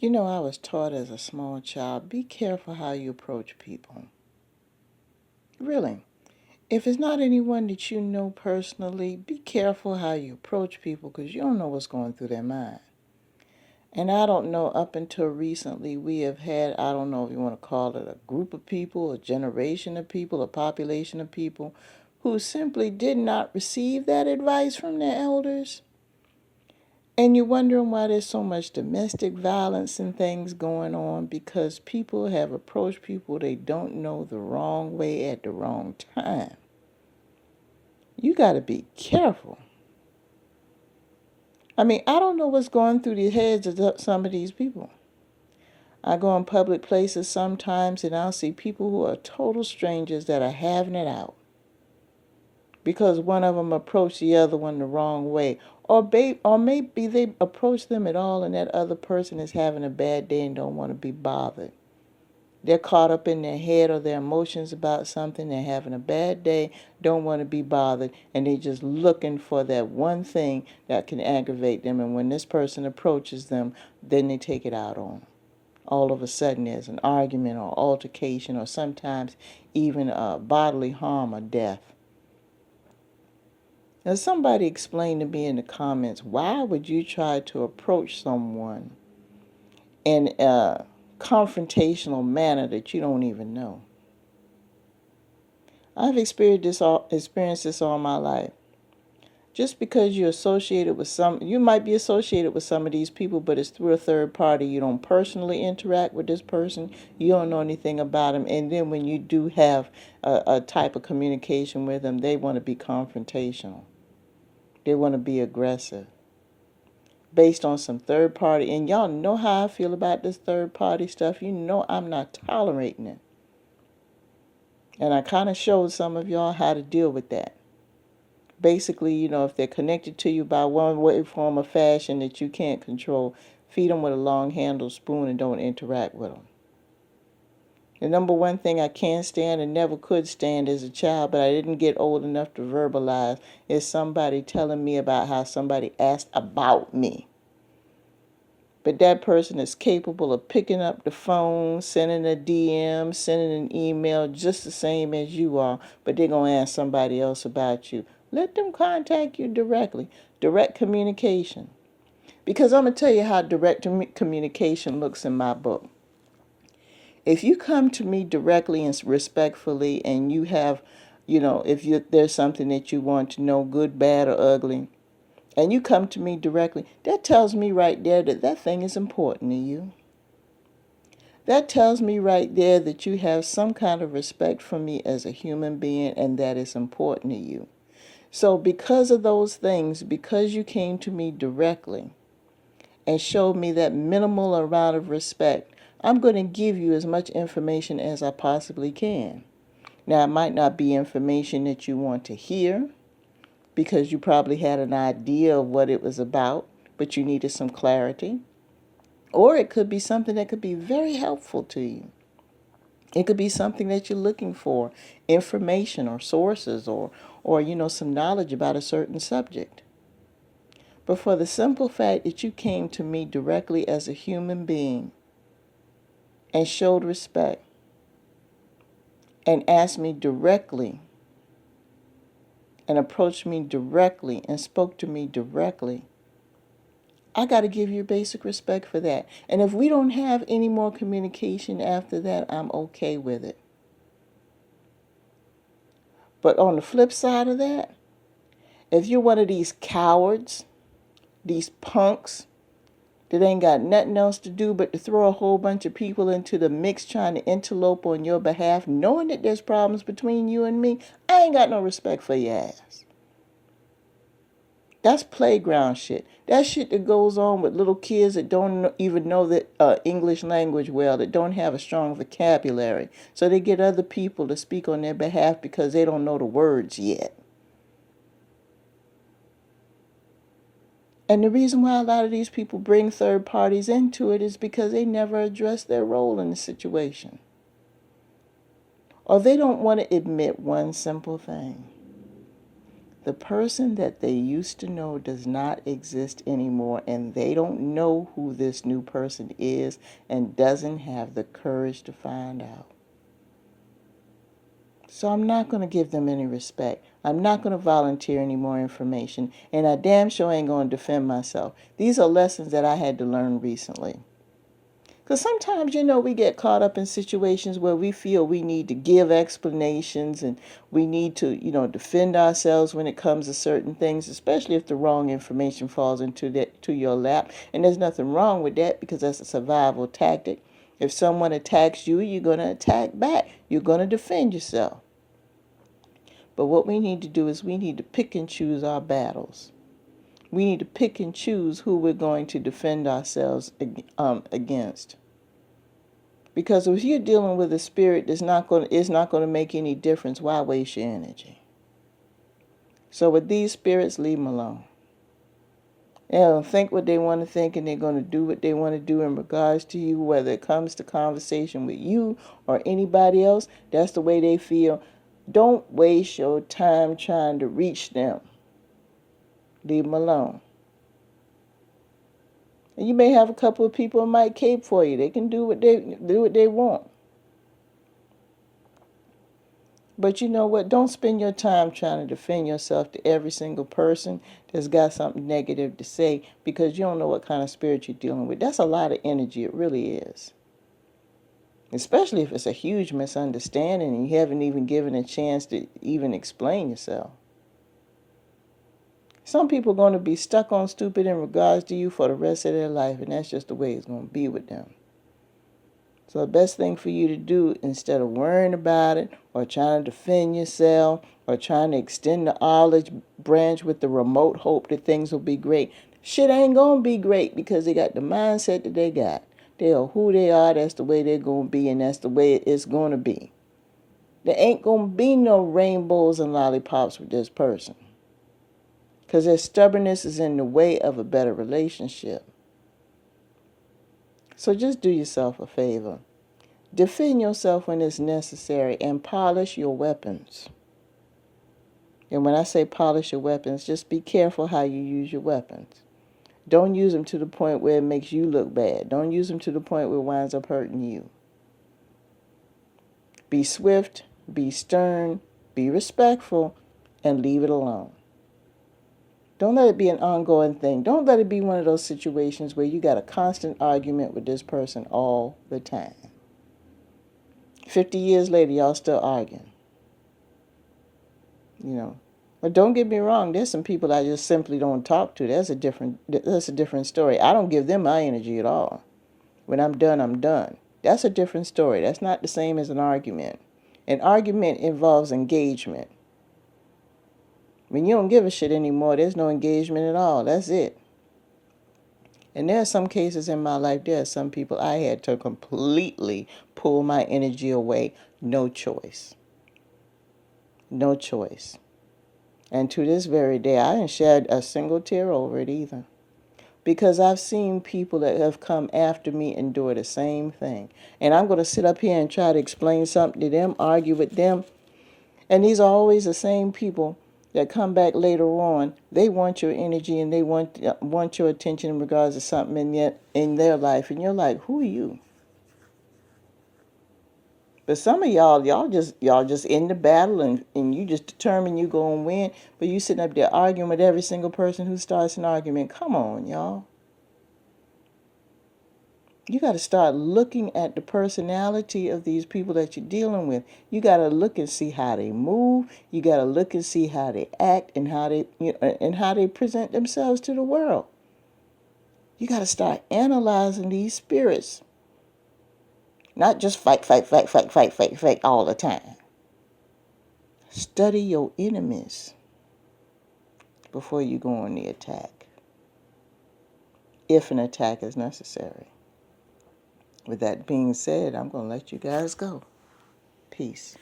You know, I was taught as a small child, be careful how you approach people. Really. If it's not anyone that you know personally, be careful how you approach people because you don't know what's going through their mind. And I don't know, up until recently, we have had, I don't know if you want to call it a group of people, a generation of people, a population of people who simply did not receive that advice from their elders. And you're wondering why there's so much domestic violence and things going on because people have approached people they don't know the wrong way at the wrong time. You got to be careful. I mean, I don't know what's going through the heads of some of these people. I go in public places sometimes and I'll see people who are total strangers that are having it out because one of them approached the other one the wrong way. Or maybe they approach them at all and that other person is having a bad day and don't want to be bothered. They're caught up in their head or their emotions about something. They're having a bad day, don't want to be bothered, and they're just looking for that one thing that can aggravate them. And when this person approaches them, then they take it out on them. All of a sudden there's an argument or altercation or sometimes even bodily harm or death. Now, somebody explained to me in the comments, why would you try to approach someone in a confrontational manner that you don't even know? I've experienced this all my life. Just because you're associated with you might be associated with some of these people, but it's through a third party. You don't personally interact with this person. You don't know anything about them. And then when you do have a type of communication with them, they want to be confrontational. They want to be aggressive based on some third party. And y'all know how I feel about this third party stuff. You know I'm not tolerating it. And I kind of showed some of y'all how to deal with that. Basically, you know, if they're connected to you by one way, form, or fashion that you can't control, feed them with a long-handled spoon and don't interact with them. The number one thing I can't stand and never could stand as a child, but I didn't get old enough to verbalize, is somebody telling me about how somebody asked about me. But that person is capable of picking up the phone, sending a DM, sending an email just the same as you are, but they're going to ask somebody else about you. Let them contact you directly. Direct communication. Because I'm going to tell you how direct communication looks in my book. If you come to me directly and respectfully and you have, if there's something that you want to know, good, bad, or ugly, and you come to me directly, that tells me right there that that thing is important to you. That tells me right there that you have some kind of respect for me as a human being and that is important to you. So because of those things, because you came to me directly and showed me that minimal amount of respect, I'm going to give you as much information as I possibly can. Now, it might not be information that you want to hear, because you probably had an idea of what it was about, but you needed some clarity. Or it could be something that could be very helpful to you. It could be something that you're looking for, information or sources or some knowledge about a certain subject. But for the simple fact that you came to me directly as a human being and showed respect and asked me directly and approached me directly and spoke to me directly, I got to give you basic respect for that. And if we don't have any more communication after that, I'm okay with it. But on the flip side of that, if you're one of these cowards, these punks that ain't got nothing else to do but to throw a whole bunch of people into the mix trying to interlope on your behalf, knowing that there's problems between you and me, I ain't got no respect for your ass. That's playground shit. That shit that goes on with little kids that don't even know the English language well, that don't have a strong vocabulary. So they get other people to speak on their behalf because they don't know the words yet. And the reason why a lot of these people bring third parties into it is because they never address their role in the situation. Or they don't want to admit one simple thing. The person that they used to know does not exist anymore, and they don't know who this new person is and doesn't have the courage to find out. So I'm not going to give them any respect. I'm not going to volunteer any more information, and I damn sure ain't going to defend myself. These are lessons that I had to learn recently. Because sometimes, we get caught up in situations where we feel we need to give explanations and we need to, defend ourselves when it comes to certain things, especially if the wrong information falls to your lap. And there's nothing wrong with that because that's a survival tactic. If someone attacks you, you're going to attack back. You're going to defend yourself. But what we need to do is we need to pick and choose our battles. We need to pick and choose who we're going to defend ourselves against. Because if you're dealing with a spirit that's not going to make any difference, why waste your energy? So with these spirits, leave them alone. They'll think what they want to think, and they're going to do what they want to do in regards to you, whether it comes to conversation with you or anybody else. That's the way they feel. Don't waste your time trying to reach them. Leave them alone. And you may have a couple of people who might cape for you. They can do what they want. But you know what? Don't spend your time trying to defend yourself to every single person that's got something negative to say because you don't know what kind of spirit you're dealing with. That's a lot of energy. It really is. Especially if it's a huge misunderstanding and you haven't even given a chance to even explain yourself. Some people are going to be stuck on stupid in regards to you for the rest of their life, and that's just the way it's going to be with them. So the best thing for you to do, instead of worrying about it or trying to defend yourself or trying to extend the olive branch with the remote hope that things will be great, shit ain't going to be great because they got the mindset that they got. They are who they are, that's the way they're going to be, and that's the way it's going to be. There ain't going to be no rainbows and lollipops with this person because their stubbornness is in the way of a better relationship. So just do yourself a favor. Defend yourself when it's necessary and polish your weapons. And when I say polish your weapons, just be careful how you use your weapons. Don't use them to the point where it makes you look bad. Don't use them to the point where it winds up hurting you. Be swift, be stern, be respectful, and leave it alone. Don't let it be an ongoing thing. Don't let it be one of those situations where you got a constant argument with this person all the time. 50 years later, y'all still arguing. But don't get me wrong, there's some people I just simply don't talk to. That's a different story. I don't give them my energy at all. When I'm done, I'm done. That's a different story. That's not the same as an argument. An argument involves engagement. When you don't give a shit anymore, there's no engagement at all. That's it. And there are some cases in my life, there are some people I had to completely pull my energy away. No choice. No choice. And to this very day, I didn't shed a single tear over it either. Because I've seen people that have come after me endure the same thing. And I'm going to sit up here and try to explain something to them, argue with them. And these are always the same people that come back later on. They want your energy and they want your attention in regards to something in their life. And you're like, who are you? But some of y'all just in the battle and you just determine you gonna win. But you sitting up there arguing with every single person who starts an argument. Come on, y'all. You got to start looking at the personality of these people that you're dealing with. You got to look and see how they move. You got to look and see how they act and how they present themselves to the world. You got to start analyzing these spirits. Not just fight all the time. Study your enemies before you go on the attack, if an attack is necessary. With that being said, I'm going to let you guys go. Peace.